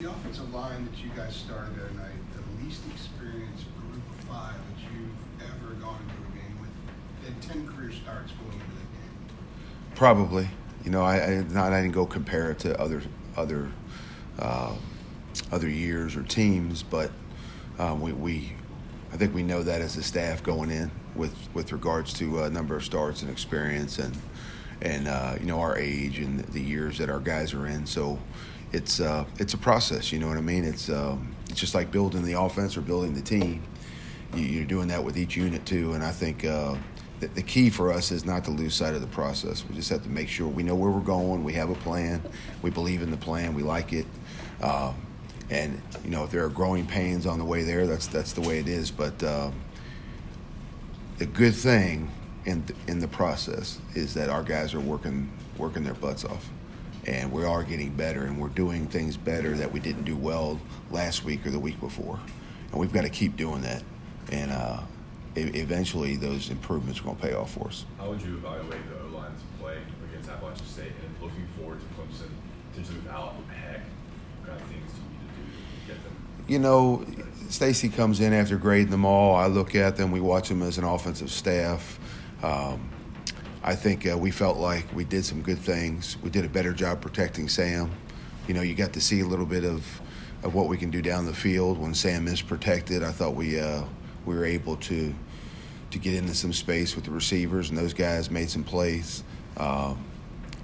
The offensive line that you guys started the other night, the least experienced group of five that you've ever gone into a game with, had 10 career starts going into that game. Probably. I didn't go compare it to other years or teams, but I think we know that as a staff going in with regards to number of starts and experience and our age and the years that our guys are in. So it's a process. You know what I mean? It's just like building the offense or building the team. You're doing that with each unit too, and I think the key for us is not to lose sight of the process. We just have to make sure we know where we're going. We have a plan. We believe in the plan. We like it. And if there are growing pains on the way there, that's the way it is. But the good thing in the process is that our guys are working their butts off, and we are getting better, and we're doing things better that we didn't do well last week or the week before, and we've got to keep doing that. And eventually, those improvements are going to pay off for us. How would you evaluate the O-line's play against Appalachian State, and looking forward to Clemson, potentially without Heck? What kind of things do you need to do to get them? Stacy comes in after grading them all. I look at them. We watch them as an offensive staff. I think we felt like we did some good things. We did a better job protecting Sam. You got to see a little bit of what we can do down the field when Sam is protected. I thought we were able to get into some space with the receivers, and those guys made some plays.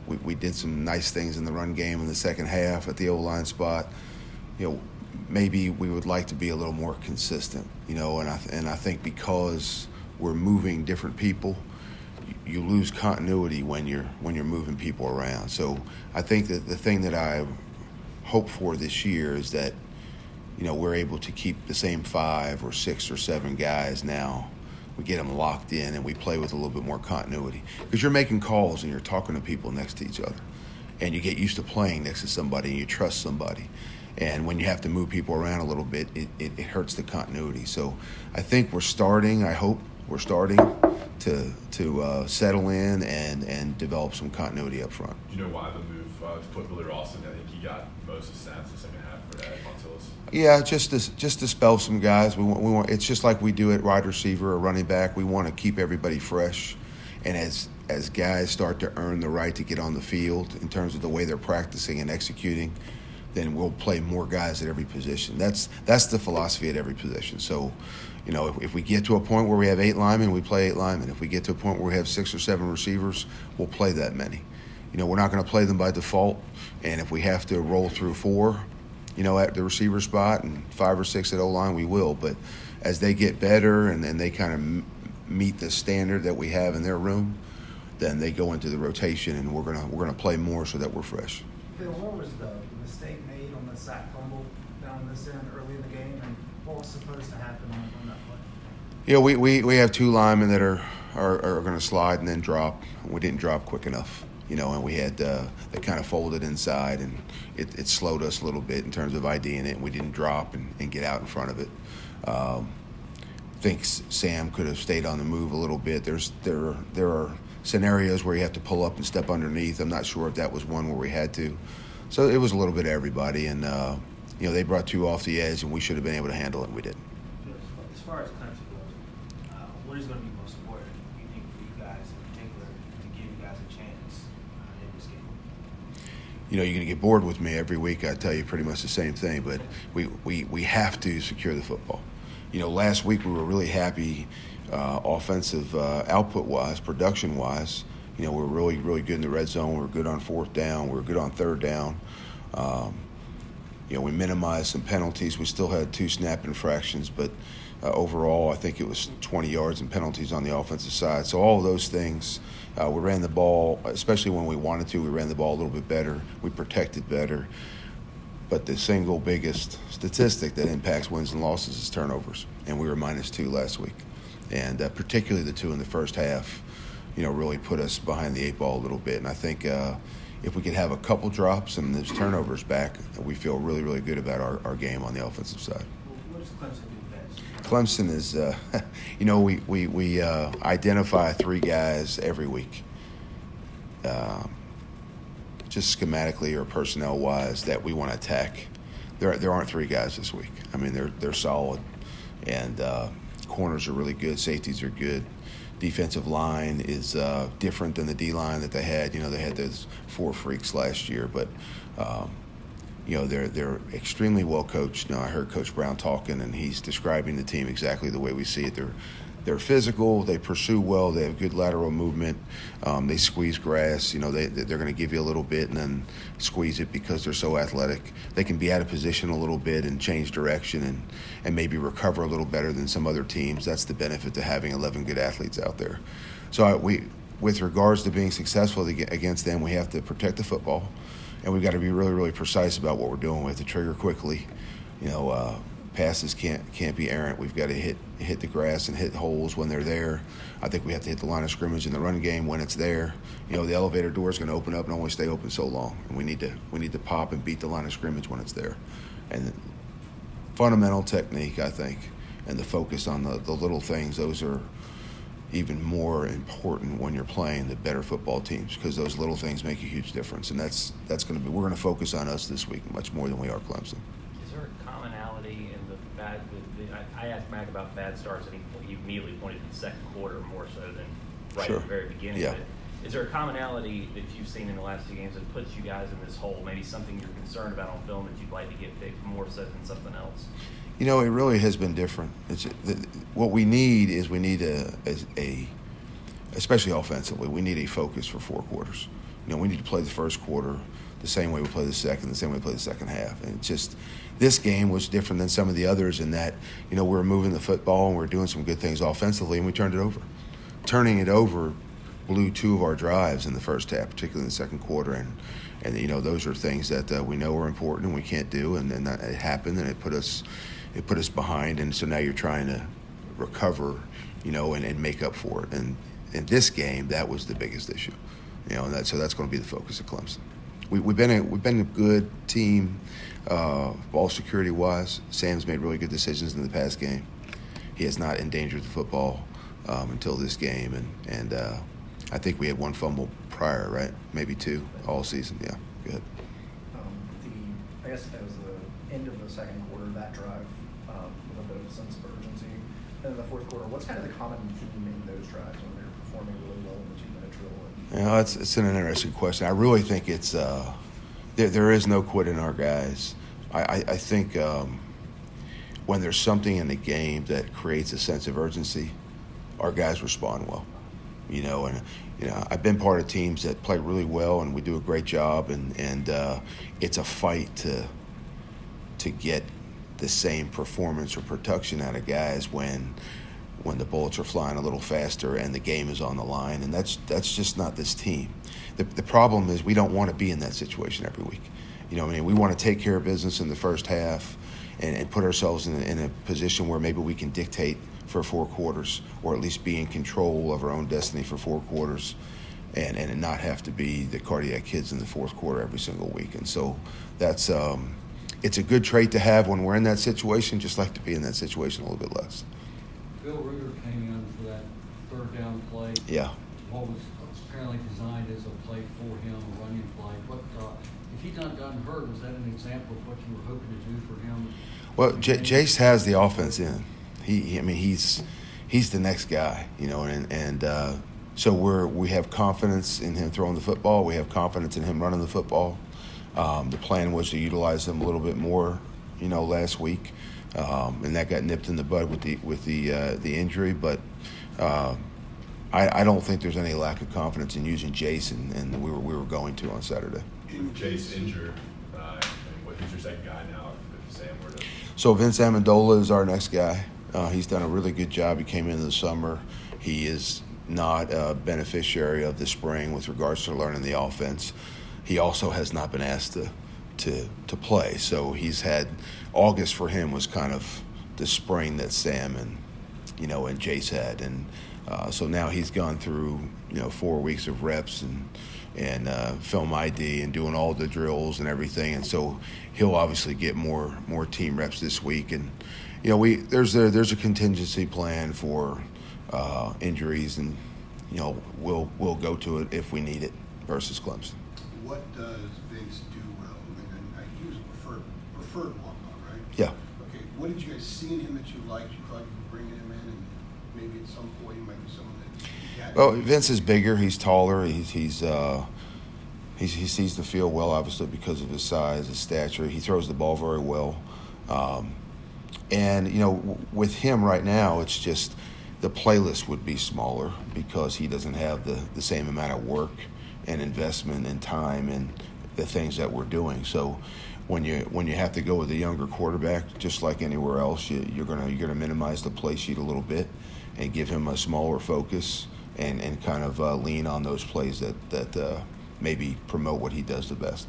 We did some nice things in the run game in the second half at the O-line spot. Maybe we would like to be a little more consistent, and I think because we're moving different people, you lose continuity when you're moving people around. So I think that the thing that I hope for this year is that we're able to keep the same 5 or 6 or 7 guys now. We get them locked in and we play with a little bit more continuity, because you're making calls and you're talking to people next to each other, and you get used to playing next to somebody and you trust somebody. And when you have to move people around a little bit, it hurts the continuity. So I think I hope we're starting to settle in and develop some continuity up front. Do you know why the move to put Billy Ralston? I think he got most of the snaps the second half for that Montilus. Yeah, just to spell some guys. We want. It's just like we do at wide receiver or running back. We want to keep everybody fresh, and as guys start to earn the right to get on the field in terms of the way they're practicing and executing, then we'll play more guys at every position. That's the philosophy at every position. So, if we get to a point where we have 8 linemen, we play 8 linemen. If we get to a point where we have 6 or 7 receivers, we'll play that many. We're not going to play them by default. And if we have to roll through 4, at the receiver spot and 5 or 6 at O-line, we will. But as they get better and they kind of meet the standard that we have in their room, then they go into the rotation, and we're gonna play more so that we're fresh. Phil, what was the mistake made on the sack fumble down this end early in the game, and what was supposed to happen on that play? We have 2 linemen that are going to slide and then drop. We didn't drop quick enough, and we had they kind of folded inside, and it slowed us a little bit in terms of IDing it, and we didn't drop and get out in front of it. I think Sam could have stayed on the move a little bit. There are scenarios where you have to pull up and step underneath. I'm not sure if that was one where we had to. So it was a little bit of everybody, and they brought 2 off the edge, and we should have been able to handle it, and we didn't. As far as Clemson goes, what is going to be most important, you think, for you guys in particular, to give you guys a chance in this game? You're going to get bored with me every week. I tell you pretty much the same thing, but we have to secure the football. Last week we were really happy offensive output-wise, production-wise. We were really, really good in the red zone. We were good on 4th down. We were good on 3rd down. We minimized some penalties. We still had 2 snap infractions, but overall I think it was 20 yards in penalties on the offensive side. So all of those things, we ran the ball, especially when we wanted to. We ran the ball a little bit better. We protected better. But the single biggest statistic that impacts wins and losses is turnovers, and we were -2 last week. And particularly the 2 in the first half, really put us behind the 8 ball a little bit. And I think if we could have a couple drops and those turnovers back, we feel really, really good about our game on the offensive side. What does Clemson do best? Clemson is, we identify 3 guys every week, just schematically or personnel-wise, that we want to attack. there aren't three guys this week. I mean, they're solid, and corners are really good. Safeties are good. Defensive line is different than the D line that they had. They had those 4 freaks last year, but they're extremely well coached. I heard Coach Brown talking, and he's describing the team exactly the way we see it. They're physical. They pursue well. They have good lateral movement. They squeeze grass. They're going to give you a little bit and then squeeze it because they're so athletic. They can be out of position a little bit and change direction and maybe recover a little better than some other teams. That's the benefit to having 11 good athletes out there. So with regards to being successful against them, we have to protect the football, and we've got to be really, really precise about what we're doing. We have to trigger quickly. Passes can't be errant. We've got to hit the grass and hit holes when they're there. I think we have to hit the line of scrimmage in the running game when it's there. The elevator door is going to open up and only stay open so long, and we need to pop and beat the line of scrimmage when it's there. And fundamental technique, I think, and the focus on the little things, those are even more important when you're playing the better football teams, because those little things make a huge difference. And that's going to be, we're going to focus on us this week much more than we are Clemson. Is there a commonality in the bad? I asked Mac about bad starts, and he immediately pointed to the second quarter more so than right Sure. at the very beginning. Yeah. But is there a commonality that you've seen in the last 2 games that puts you guys in this hole? Maybe something you're concerned about on film that you'd like to get fixed more so than something else? It really has been different. What we need is especially offensively, we need a focus for 4 quarters. We need to play the first quarter the same way we play the second, the same way we play the second half. And it's just, this game was different than some of the others in that, we're moving the football and we're doing some good things offensively, and we turned it over. Turning it over blew 2 of our drives in the first half, particularly in the second quarter. And those are things that we know are important and we can't do. And then it happened, and it put us behind. And so now you're trying to recover, and make up for it. And in this game, that was the biggest issue, and so that's going to be the focus of Clemson. We've been a good team, ball security wise. Sam's made really good decisions in the past game. He has not endangered the football until this game, and I think we had 1 fumble prior, right? Maybe 2 all season. Yeah, good. I guess that was the end of the second quarter, that drive, with a bit of a sense of urgency. And in the fourth quarter, what's kind of the common theme in those drives when they're performing really well in the 2-minute drill? It's an interesting question. I really think it's there is no quit in our guys. I think when there's something in the game that creates a sense of urgency, our guys respond well. I've been part of teams that play really well and we do a great job, and it's a fight to get the same performance or production out of guys when the bullets are flying a little faster and the game is on the line, and that's just not this team. The problem is we don't want to be in that situation every week. We want to take care of business in the first half and put ourselves in a position where maybe we can dictate for 4 quarters, or at least be in control of our own destiny for 4 quarters, and not have to be the cardiac kids in the fourth quarter every single week. And so that's it's a good trait to have when we're in that situation. Just like to be in that situation a little bit less. Bill Ruger came in for that 3rd down play. Yeah. What was apparently designed as a play for him, a running play. If he'd not gotten hurt, was that an example of what you were hoping to do for him? Well, Jace has the offense in. He's the next guy, so we have confidence in him throwing the football. We have confidence in him running the football. The plan was to utilize him a little bit more, last week, and that got nipped in the bud with the injury. But I don't think there's any lack of confidence in using Jason, and we were going to on Saturday. Chase injured. Who's your second guy now? If Sam were to. So Vince Amendola is our next guy. He's done a really good job. He came in the summer. He is not a beneficiary of the spring with regards to learning the offense. He also has not been asked to play. So he's had August for him was kind of the spring that Sam and Jace had, and so now he's gone through 4 weeks of reps and film ID and doing all the drills and everything, and so he'll obviously get more team reps this week. And there's a contingency plan for injuries, and we'll go to it if we need it versus Clemson. What does Vince do well? I mean, he was a preferred one. Yeah. Okay, what did you guys see in him that you liked? You thought you were bringing him in, and maybe at some point he might be someone that you had. Well, Vince is bigger. He's taller. He sees the field well, obviously because of his size, his stature. He throws the ball very well. And with him right now, it's just the playlist would be smaller because he doesn't have the same amount of work and investment and time and the things that we're doing. So when you have to go with a younger quarterback, just like anywhere else, you're gonna minimize the play sheet a little bit and give him a smaller focus and kind of lean on those plays that maybe promote what he does the best.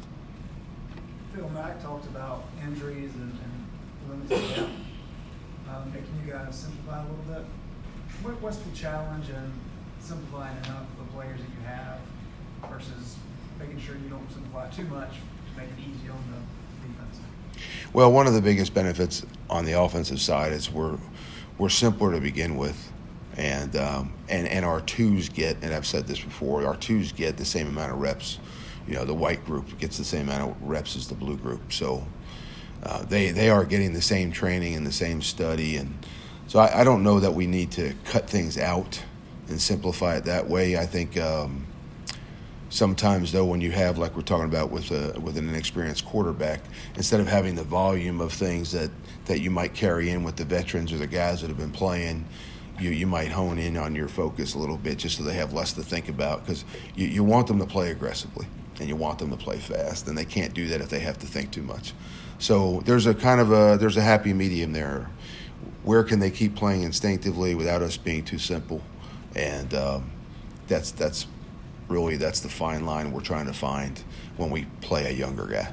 Phil Mack talked about injuries and limited depth, making you guys simplify a little bit. What's the challenge in simplifying enough the players that you have versus making sure you don't simplify too much to make it easy on the defense? Well, one of the biggest benefits on the offensive side is we're simpler to begin with, and our twos get, and I've said this before, our twos get the same amount of reps. The white group gets the same amount of reps as the blue group, so they are getting the same training and the same study, and so I don't know that we need to cut things out and simplify it that way. I think sometimes, though, when you have, like we're talking about with an inexperienced quarterback, instead of having the volume of things that you might carry in with the veterans or the guys that have been playing, you might hone in on your focus a little bit just so they have less to think about, because you want them to play aggressively and you want them to play fast, and they can't do that if they have to think too much. So there's a happy medium there. Where can they keep playing instinctively without us being too simple? And that's the fine line we're trying to find when we play a younger guy.